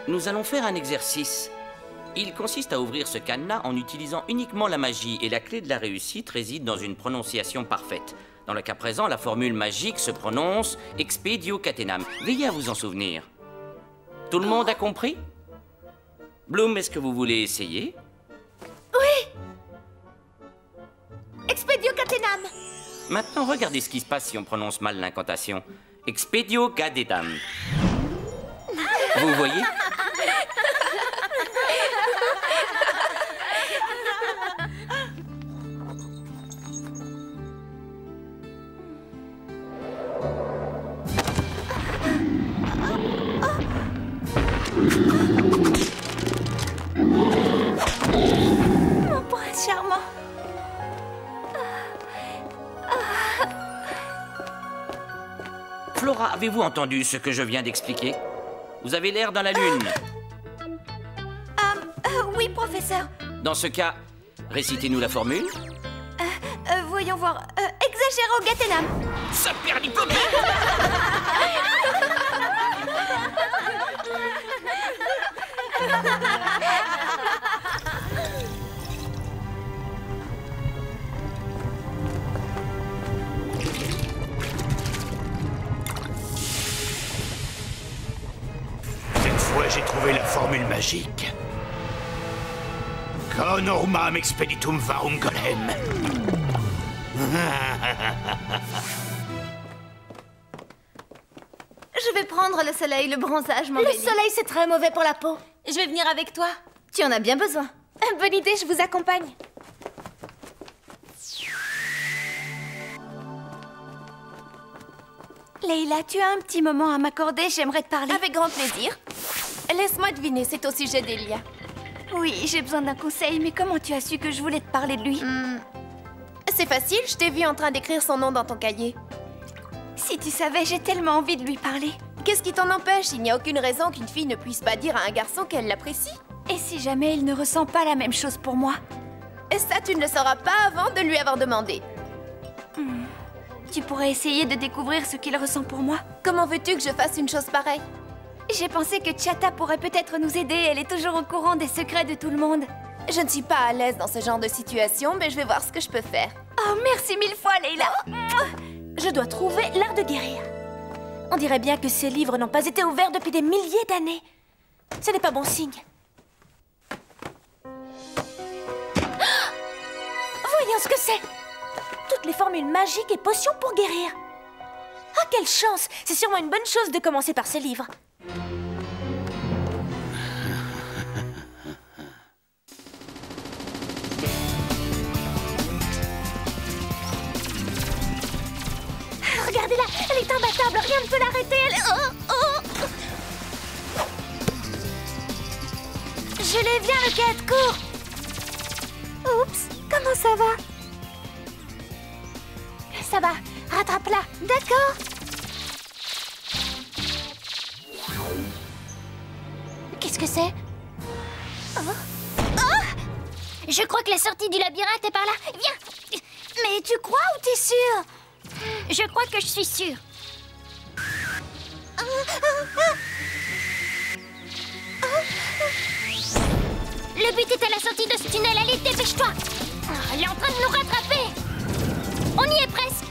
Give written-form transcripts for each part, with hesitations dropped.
Nous allons faire un exercice. Il consiste à ouvrir ce cadenas en utilisant uniquement la magie, et la clé de la réussite réside dans une prononciation parfaite. Dans le cas présent, la formule magique se prononce Expedio Catenam. Veillez à vous en souvenir. Tout le monde a compris? Bloom, est-ce que vous voulez essayer? Oui! Expedio Catenam! Maintenant, regardez ce qui se passe si on prononce mal l'incantation. Expedio Catenam. Vous voyez? Mon prince charmant. Flora, avez-vous entendu ce que je viens d'expliquer? Vous avez l'air dans la lune. Oui, professeur. Dans ce cas, récitez-nous la formule. Voyons voir. Exagéro Gatenam. Saperlipopé! Cette fois, j'ai trouvé la formule magique. Con ormam expeditum varum golem. Je vais prendre le soleil, le bronzage, mon Le Béli. soleil, c'est très mauvais pour la peau. Je vais venir avec toi. Tu en as bien besoin. Bonne idée, je vous accompagne. Leïla, tu as un petit moment à m'accorder, j'aimerais te parler. Avec grand plaisir. Laisse-moi deviner, c'est au sujet d'Elia. Oui, j'ai besoin d'un conseil, mais comment tu as su que je voulais te parler de lui? C'est facile, je t'ai vu en train d'écrire son nom dans ton cahier. Si tu savais, j'ai tellement envie de lui parler. Qu'est-ce qui t'en empêche? Il n'y a aucune raison qu'une fille ne puisse pas dire à un garçon qu'elle l'apprécie. Et si jamais il ne ressent pas la même chose pour moi? Et ça, tu ne le sauras pas avant de lui avoir demandé. Tu pourrais essayer de découvrir ce qu'il ressent pour moi? Comment veux-tu que je fasse une chose pareille? J'ai pensé que Chata pourrait peut-être nous aider. Elle est toujours au courant des secrets de tout le monde. Je ne suis pas à l'aise dans ce genre de situation, mais je vais voir ce que je peux faire. Oh, merci mille fois, Leïla. Je dois trouver l'art de guérir. On dirait bien que ces livres n'ont pas été ouverts depuis des milliers d'années. Ce n'est pas bon signe. Voyons ce que c'est. Toutes les formules magiques et potions pour guérir. Ah, quelle chance! C'est sûrement une bonne chose de commencer par ces livres. Regardez-la, elle est imbattable, rien ne peut l'arrêter, elle... Je l'ai, viens, le quête, cours! Oups, comment ça va? Ça va, rattrape-la. D'accord. Qu'est-ce que c'est? Je crois que la sortie du labyrinthe est par là. Viens! Mais tu crois ou t'es sûre? Je crois que je suis sûre. Le but est à la sortie de ce tunnel. Allez, dépêche-toi! Elle est en train de nous rattraper! On y est presque!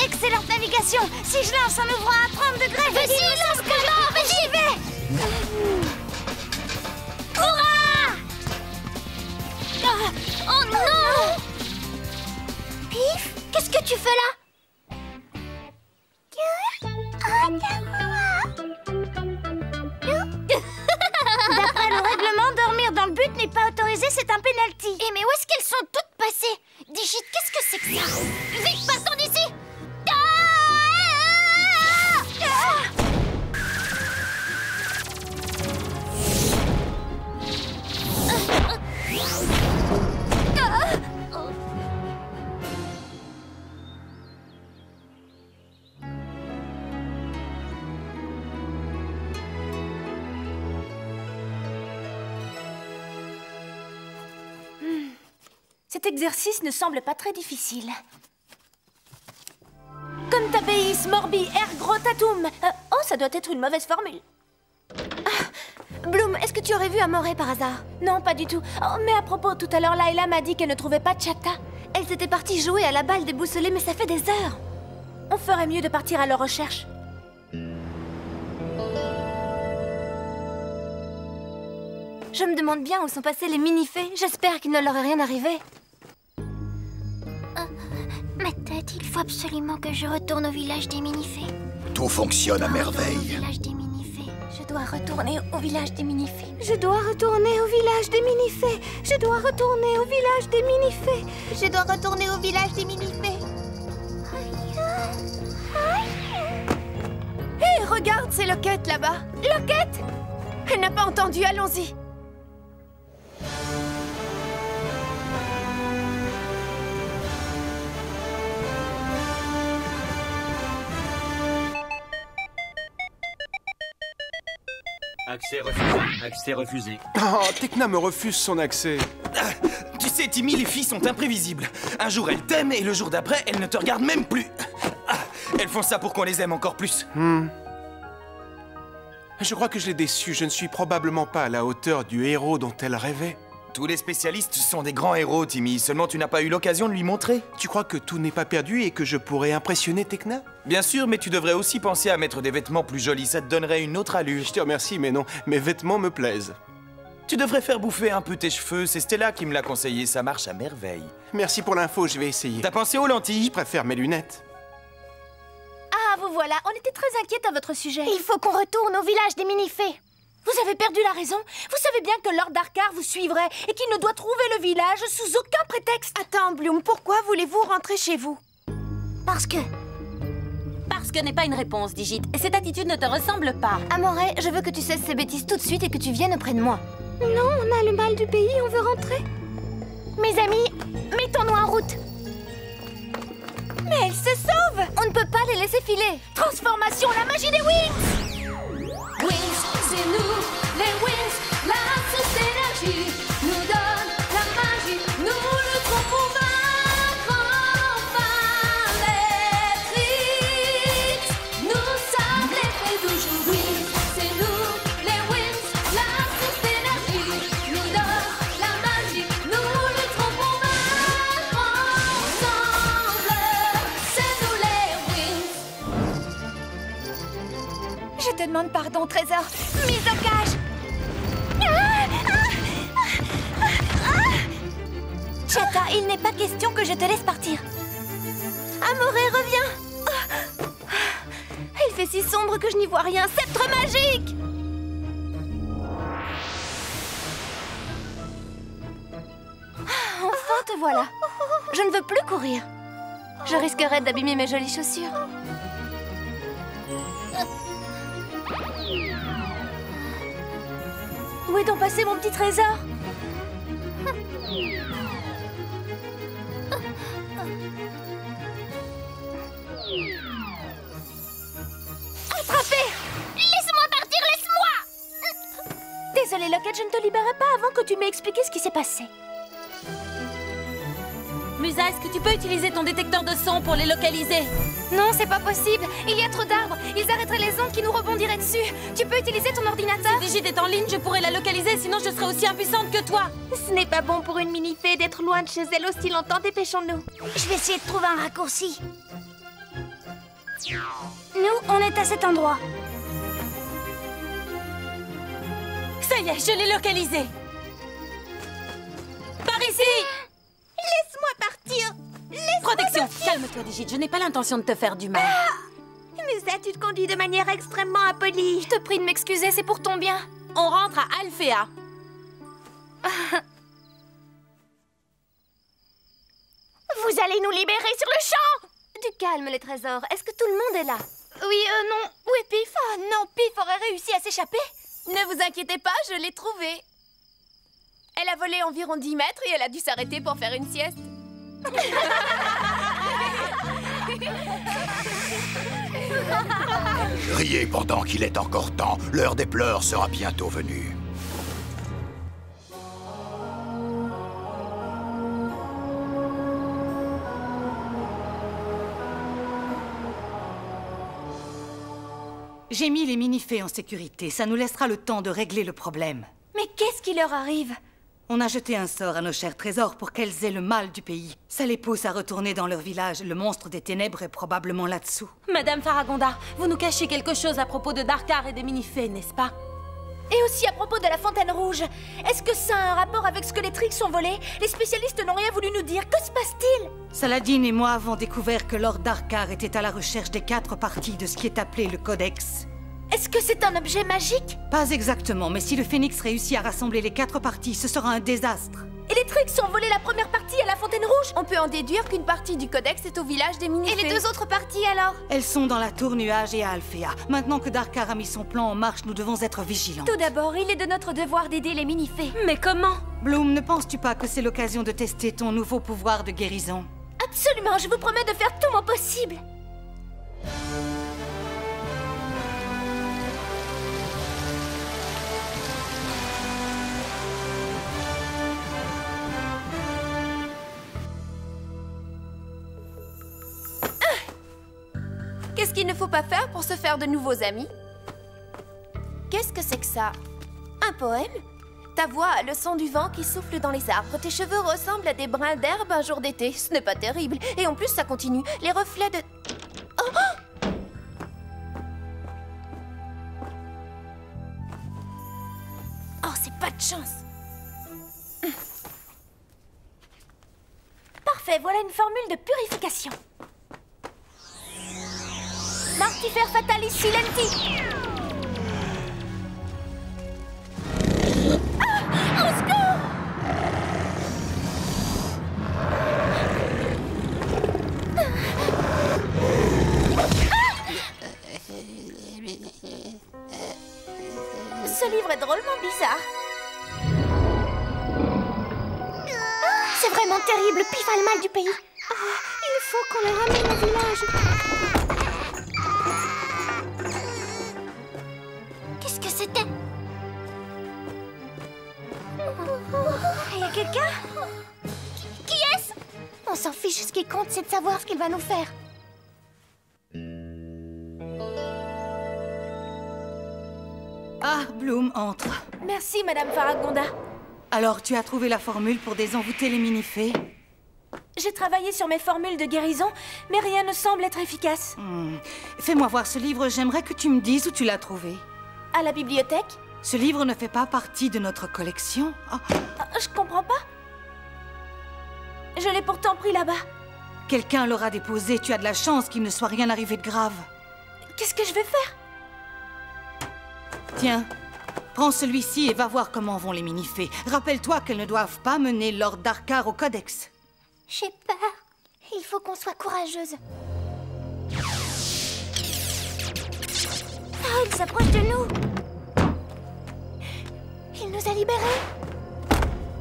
Excellente navigation. Si je lance, on ouvrira à 30 degrés. Vas-y, lance comment? Vas-y! J'y vais. Hurrah! Oh non! Pif, Qu'est-ce que tu fais là? D'après le règlement, dormir dans le but n'est pas autorisé, c'est un penalty. Eh mais où est-ce qu'elles sont toutes passées? Digit, qu'est-ce que c'est que ça? Vite, partons d'ici! Ah! Cet exercice ne semble pas très difficile. Contapeis morbi ergrotatum. Oh, ça doit être une mauvaise formule. est-ce que tu aurais vu Amoré par hasard? Non, pas du tout. Oh, mais à propos, tout à l'heure, Layla m'a dit qu'elle ne trouvait pas Chatta. Elle s'était partie jouer à la balle déboussolée, mais ça fait des heures. On ferait mieux de partir à leur recherche. Je me demande bien où sont passés les mini-fées. J'espère qu'il ne leur est rien arrivé. Ma tête, il faut absolument que je retourne au village des mini-fées. Tout fonctionne à Au merveille. village des mini-fées. Je dois retourner au village des mini-fées. Je dois retourner au village des mini-fées. Je dois retourner au village des mini-fées. Je dois retourner au village des mini-fées. Hé, regarde, c'est Loquette là-bas. Loquette! Elle n'a pas entendu, allons-y. Accès refusé. Accès refusé. Oh, Tekna me refuse son accès. Tu sais, Timmy, les filles sont imprévisibles. Un jour, elles t'aiment et le jour d'après, elles ne te regardent même plus. Elles font ça pour qu'on les aime encore plus. Je crois que je l'ai déçue. Je ne suis probablement pas à la hauteur du héros dont elle rêvait. Tous les spécialistes sont des grands héros, Timmy. Seulement, tu n'as pas eu l'occasion de lui montrer. Tu crois que tout n'est pas perdu et que je pourrais impressionner Tekna? Bien sûr, mais tu devrais aussi penser à mettre des vêtements plus jolis. Ça te donnerait une autre allure. Je te remercie, mais non. Mes vêtements me plaisent. Tu devrais faire bouffer un peu tes cheveux. C'est Stella qui me l'a conseillé. Ça marche à merveille. Merci pour l'info, je vais essayer. T'as pensé aux lentilles? Je préfère mes lunettes. Ah, vous voilà, on était très inquiètes à votre sujet. Il faut qu'on retourne au village des mini-fées. Vous avez perdu la raison. Vous savez bien que Lord Darkar vous suivrait et qu'il ne doit trouver le village sous aucun prétexte. Attends, Bloom, pourquoi voulez-vous rentrer chez vous? Parce que... Parce que n'est pas une réponse, Digit. Et cette attitude ne te ressemble pas. Amoré, je veux que tu cesses ces bêtises tout de suite et que tu viennes auprès de moi. Non, on a le mal du pays, on veut rentrer. Mes amis, mettons-nous en route. Mais elles se sauvent! On ne peut pas les laisser filer. Transformation, la magie des Wings! Wings, c'est nous, les Wings, la source d'énergie nous donne la magie, nous lutterons pour vaincre enfin les tricks. Nous sommes les fées d'aujourd'hui, c'est nous, les Wings, la source d'énergie nous donne la magie, nous lutterons pour vaincre ensemble, c'est nous les Wings. Je te demande pardon, Trésor. Mise en cage. Chatta, il n'est pas question que je te laisse partir. Amoré, reviens. Il fait si sombre que je n'y vois rien. Sceptre magique. Enfin, te voilà. Je ne veux plus courir. Je risquerais d'abîmer mes jolies chaussures. Où est donc passé mon petit trésor? Attrapé! Laisse-moi partir, laisse-moi! Désolée, Loquette, je ne te libérerai pas avant que tu m'aies expliqué ce qui s'est passé. Musa, est-ce que tu peux utiliser ton détecteur de son pour les localiser? Non, c'est pas possible. Il y a trop d'arbres. Ils arrêteraient les ondes qui nous rebondiraient dessus. Tu peux utiliser ton ordinateur? Si Digit est en ligne, je pourrais la localiser, sinon je serais aussi impuissante que toi. Ce n'est pas bon pour une mini-fée d'être loin de chez elle aussi longtemps. Dépêchons-nous. Je vais essayer de trouver un raccourci. Nous, on est à cet endroit. Ça y est, je l'ai localisé. Par ici! Laisse-moi partir. Protection! Calme-toi, Digit, je n'ai pas l'intention de te faire du mal. Mais ça, tu te conduis de manière extrêmement impolie. Je te prie de m'excuser, c'est pour ton bien. On rentre à Alphéa. Vous allez nous libérer sur le champ! Du calme, les trésors. Est-ce que tout le monde est là? Oui, non. Où est Pif? Oh non, Pif aurait réussi à s'échapper. Ne vous inquiétez pas, je l'ai trouvée. Elle a volé environ 10 mètres et elle a dû s'arrêter pour faire une sieste. Riez pendant qu'il est encore temps. L'heure des pleurs sera bientôt venue. J'ai mis les mini-fées en sécurité. Ça nous laissera le temps de régler le problème. Mais qu'est-ce qui leur arrive? On a jeté un sort à nos chers trésors pour qu'elles aient le mal du pays. Ça les pousse à retourner dans leur village. Le monstre des ténèbres est probablement là-dessous. Madame Faragonda, vous nous cachez quelque chose à propos de Darkar et des mini-fées, n'est-ce pas? Et aussi à propos de la fontaine rouge. Est-ce que ça a un rapport avec ce que les Trix ont volé? Les spécialistes n'ont rien voulu nous dire. Que se passe-t-il? Saladin et moi avons découvert que Lord Darkar était à la recherche des 4 parties de ce qui est appelé le Codex. Est-ce que c'est un objet magique? Pas exactement, mais si le Phénix réussit à rassembler les 4 parties, ce sera un désastre. Et les Trix ont volé la première partie à la fontaine rouge? On peut en déduire qu'une partie du codex est au village des mini-fées. Et les 2 autres parties alors? Elles sont dans la tour nuage et à Alphéa. Maintenant que Darkar a mis son plan en marche, nous devons être vigilants. Tout d'abord, il est de notre devoir d'aider les mini-fées. Mais comment? Bloom, ne penses-tu pas que c'est l'occasion de tester ton nouveau pouvoir de guérison? Absolument, je vous promets de faire tout mon possible. Qu'est-ce qu'il ne faut pas faire pour se faire de nouveaux amis? Qu'est-ce que c'est que ça? Un poème? Ta voix a le son du vent qui souffle dans les arbres. Tes cheveux ressemblent à des brins d'herbe un jour d'été. Ce n'est pas terrible. Et en plus, ça continue. Les reflets de... Oh! Oh, c'est pas de chance. Parfait, voilà une formule de purification. Mortifère Fatalis Silenti. Ah! Au secours! Ce livre est drôlement bizarre. C'est vraiment terrible, Pif a le mal du pays. Il faut qu'on le ramène au village. Qu'est-ce que c'était? Il y a quelqu'un? Qui est-ce? On s'en fiche, ce qui compte, c'est de savoir ce qu'il va nous faire. Ah, Bloom, entre. Merci, Madame Faragonda. Alors, tu as trouvé la formule pour désenvoûter les mini-fées? J'ai travaillé sur mes formules de guérison, mais rien ne semble être efficace. Fais-moi voir ce livre, j'aimerais que tu me dises où tu l'as trouvé. À la bibliothèque? Ce livre ne fait pas partie de notre collection. Je comprends pas. Je l'ai pourtant pris là-bas. Quelqu'un l'aura déposé, tu as de la chance qu'il ne soit rien arrivé de grave. Qu'est-ce que je vais faire? Tiens, prends celui-ci et va voir comment vont les mini-fées. Rappelle-toi qu'elles ne doivent pas mener Lord Darkar au Codex. J'ai peur. Il faut qu'on soit courageuse. Ah, il s'approche de nous. Il nous a libérés.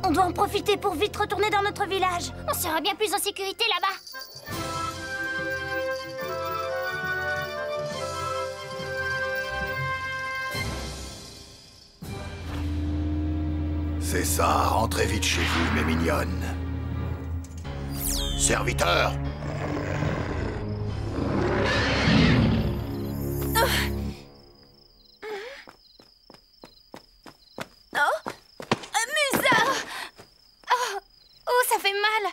On doit en profiter pour vite retourner dans notre village. On sera bien plus en sécurité là-bas. C'est ça, rentrez vite chez vous, mes mignonnes. Serviteur! Ça fait mal.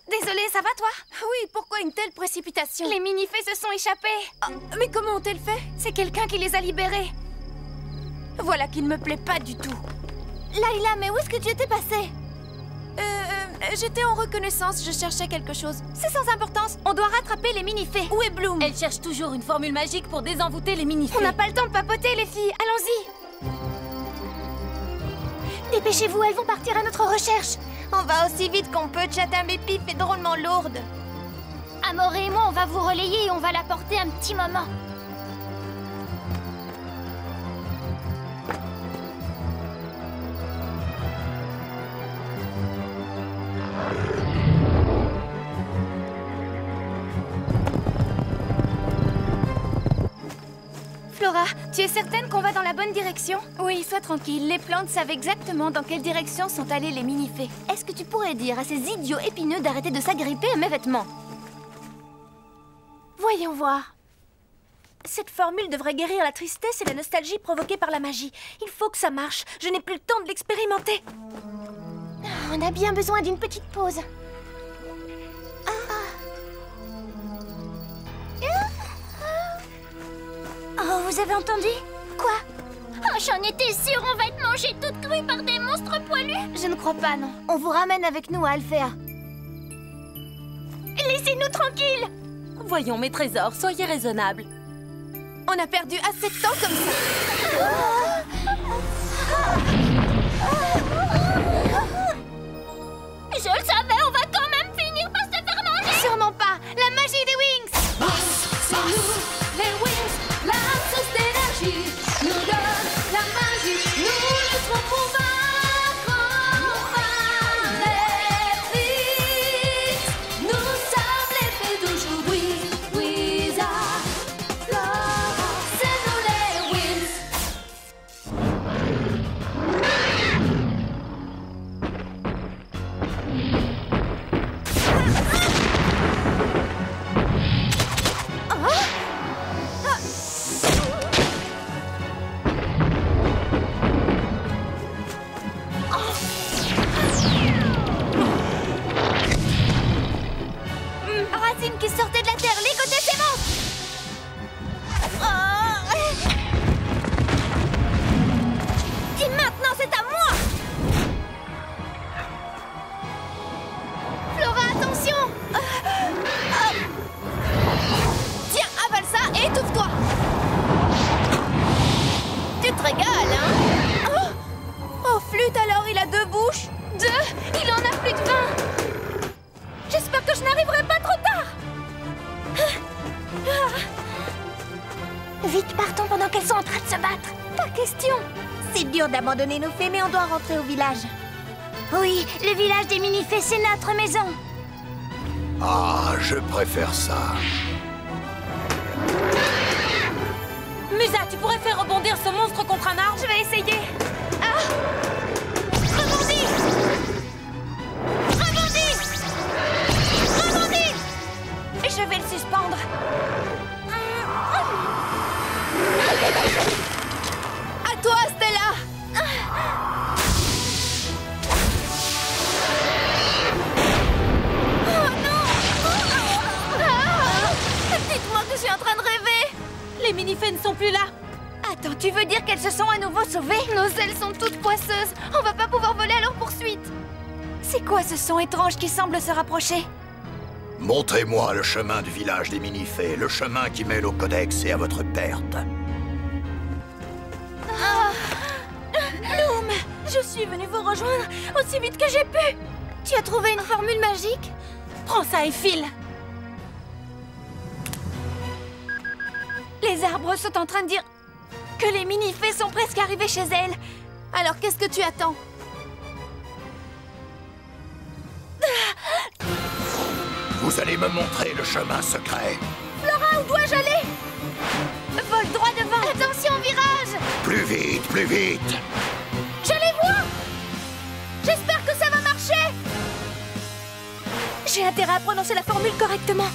Désolée, ça va toi? Oui, pourquoi une telle précipitation? Les mini-fées se sont échappées. Oh, mais comment ont-elles fait? C'est quelqu'un qui les a libérées. Voilà qui ne me plaît pas du tout. Layla, mais où est-ce que tu étais passée? J'étais en reconnaissance, je cherchais quelque chose. C'est sans importance, on doit rattraper les mini-fées. Où est Bloom? Elle cherche toujours une formule magique pour désenvoûter les mini-fées. On n'a pas le temps de papoter, les filles. Allons-y. Dépêchez-vous, elles vont partir à notre recherche. On va aussi vite qu'on peut, Chatham et Pif est drôlement lourde. Amore et moi, on va vous relayer et on va la porter un petit moment. Flora, tu es certaine qu'on va dans la bonne direction? Oui, sois tranquille. Les plantes savent exactement dans quelle direction sont allées les mini-fées. Est-ce que tu pourrais dire à ces idiots épineux d'arrêter de s'agripper à mes vêtements? Voyons voir. Cette formule devrait guérir la tristesse et la nostalgie provoquées par la magie. Il faut que ça marche. Je n'ai plus le temps de l'expérimenter. On a bien besoin d'une petite pause. Oh, vous avez entendu? Quoi? Oh, j'en étais sûre, on va être mangée toute crue par des monstres poilus. Je ne crois pas, non. On vous ramène avec nous à Alphéa. Laissez-nous tranquilles. Voyons, mes trésors, soyez raisonnables. On a perdu assez de temps comme ça. Je le savais, on va quand même finir par se faire manger. Sûrement pas. La magie des Wings. C'est nous, les Wings, la source d'énergie nous donne la magie, nous lutterons pour vaincre enfin les Wings. Nous sommes les fées d'aujourd'hui, Wizard, Flora, c'est nous les Wings. Racine qui sortait de la terre, ligotez ces monstres. Et maintenant, c'est à moi. Flora, attention. Tiens, avale ça et étouffe-toi. Tu te régales, hein? Oh, flûte alors, il a 2 bouches. 2? Il en a plus de 20. J'espère que je n'arriverai pas trop tard. Vite, partons pendant qu'elles sont en train de se battre. Pas question. C'est dur d'abandonner nos fées, mais on doit rentrer au village. Oui, le village des mini-fées, c'est notre maison. Ah, je préfère ça. Musa, tu pourrais faire rebondir ce monstre contre un arbre? Je vais essayer. Ah! Rebondis! Rebondis! Rebondis! Et je vais le suspendre. À toi, Stella! Oh non! Dites-moi que je suis en train de rêver! Les mini-fées ne sont plus là. Attends, tu veux dire qu'elles se sont à nouveau sauvées? Nos ailes sont toutes poisseuses. On va pas pouvoir voler à leur poursuite. C'est quoi ce son étrange qui semble se rapprocher? Montrez-moi le chemin du village des mini-fées, le chemin qui mène au codex et à votre perte. Bloom, je suis venue vous rejoindre aussi vite que j'ai pu. Tu as trouvé une formule magique? Prends ça et file. Les arbres sont en train de dire que les mini-fées sont presque arrivées chez elles. Alors qu'est-ce que tu attends? Vous allez me montrer le chemin secret. Flora, où dois-je aller? Vole droit devant. Attention au virage! Plus vite, plus vite. Je les vois! J'espère que ça va marcher! J'ai intérêt à prononcer la formule correctement.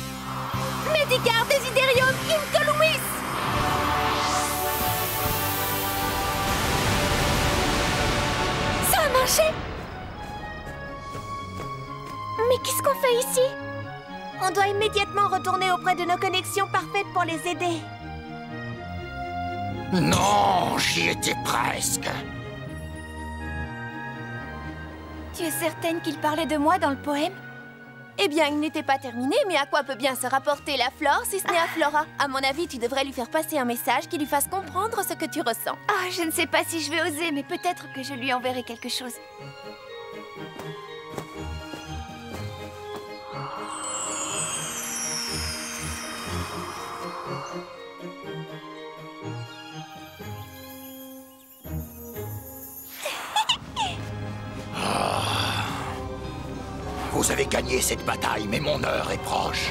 Medicar Desiderium Incolumis! Ça a marché! Mais qu'est-ce qu'on fait ici? On doit immédiatement retourner auprès de nos connexions parfaites pour les aider. Non, j'y étais presque. Tu es certaine qu'il parlait de moi dans le poème? Eh bien, il n'était pas terminé, mais à quoi peut bien se rapporter la flore si ce n'est à Flora? À mon avis, tu devrais lui faire passer un message qui lui fasse comprendre ce que tu ressens. Ah, je ne sais pas si je vais oser, mais peut-être que je lui enverrai quelque chose. Vous avez gagné cette bataille, mais mon heure est proche.